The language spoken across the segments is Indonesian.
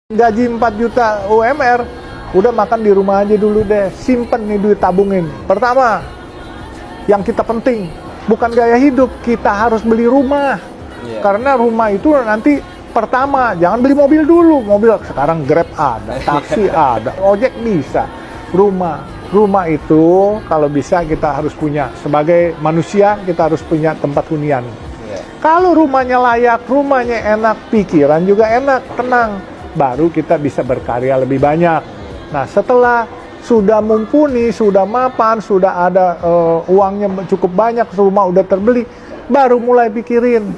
Gaji 4 juta UMR, udah makan di rumah aja dulu deh. Simpen nih duit, tabungin. Pertama, yang kita penting, bukan gaya hidup, kita harus beli rumah. Karena rumah itu nanti pertama, jangan beli mobil dulu. Mobil sekarang Grab ada, taksi ada, ojek bisa. Rumah itu kalau bisa kita harus punya. Sebagai manusia, kita harus punya tempat hunian. Kalau rumahnya layak, rumahnya enak, pikiran juga enak, tenang, baru kita bisa berkarya lebih banyak. Nah, setelah sudah mumpuni, sudah mapan, sudah ada uangnya cukup banyak, rumah udah terbeli, baru mulai pikirin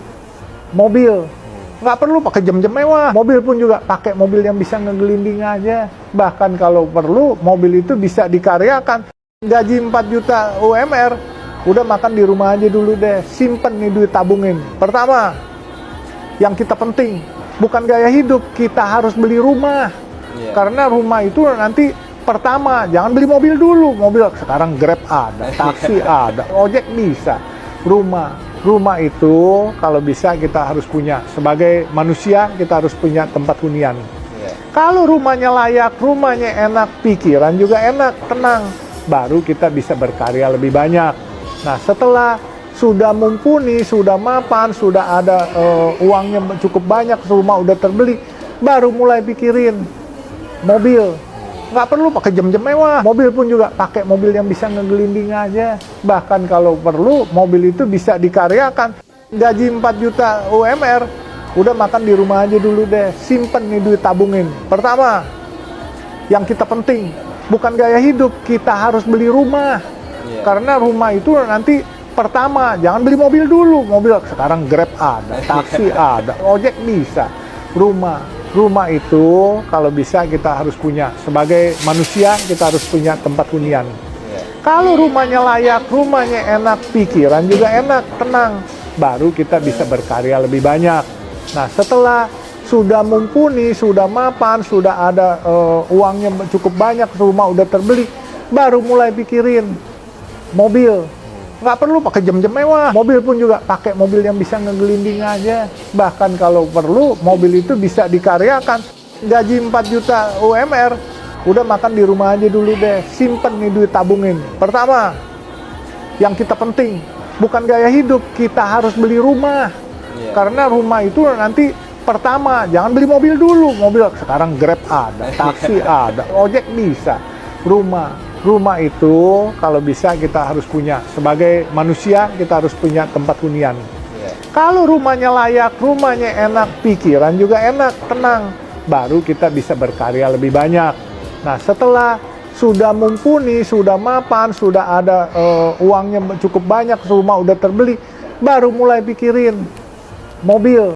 mobil. Nggak perlu pakai jam-jam mewah. Mobil pun juga pakai mobil yang bisa ngegelinding aja. Bahkan kalau perlu, mobil itu bisa dikaryakan. Gaji 4 juta UMR, udah makan di rumah aja dulu deh. Simpen nih duit, tabungin. Pertama, yang kita penting, bukan gaya hidup, kita harus beli rumah. Karena rumah itu nanti pertama, jangan beli mobil dulu. Mobil sekarang Grab ada, taksi ada, ojek bisa. Rumah itu kalau bisa kita harus punya. Sebagai manusia, kita harus punya tempat hunian. Kalau rumahnya layak, rumahnya enak, pikiran juga enak, tenang, baru kita bisa berkarya lebih banyak. Nah, setelah sudah mumpuni, sudah mapan, sudah ada uangnya cukup banyak, rumah udah terbeli, baru mulai pikirin mobil. Nggak perlu pakai jam-jam mewah. Mobil pun juga pakai mobil yang bisa ngegelinding aja. Bahkan kalau perlu, mobil itu bisa dikaryakan. Gaji 4 juta UMR, udah makan di rumah aja dulu deh. Simpen nih duit, tabungin. Pertama, yang kita penting, bukan gaya hidup, kita harus beli rumah. Karena rumah itu nanti pertama, jangan beli mobil dulu. Mobil sekarang Grab ada, taksi ada, ojek bisa. Rumah itu kalau bisa kita harus punya. Sebagai manusia, kita harus punya tempat hunian. Kalau rumahnya layak, rumahnya enak, pikiran juga enak, tenang, baru kita bisa berkarya lebih banyak. Nah, setelah sudah mumpuni, sudah mapan, sudah ada uangnya cukup banyak, rumah udah terbeli, baru mulai pikirin mobil. Nggak perlu pakai jam-jam mewah. Mobil pun juga pakai mobil yang bisa ngegelinding aja. Bahkan kalau perlu, mobil itu bisa dikaryakan. Gaji 4 juta UMR, udah makan di rumah aja dulu deh. Simpen nih duit, tabungin. Pertama, yang kita penting, bukan gaya hidup, kita harus beli rumah. Karena rumah itu nanti pertama, jangan beli mobil dulu. Mobil sekarang Grab ada, taksi ada, ojek bisa. Rumah itu kalau bisa kita harus punya. Sebagai manusia, kita harus punya tempat hunian. Kalau rumahnya layak, rumahnya enak, pikiran juga enak, tenang, baru kita bisa berkarya lebih banyak. Nah, setelah sudah mumpuni, sudah mapan, sudah ada uangnya cukup banyak, rumah udah terbeli, baru mulai pikirin mobil.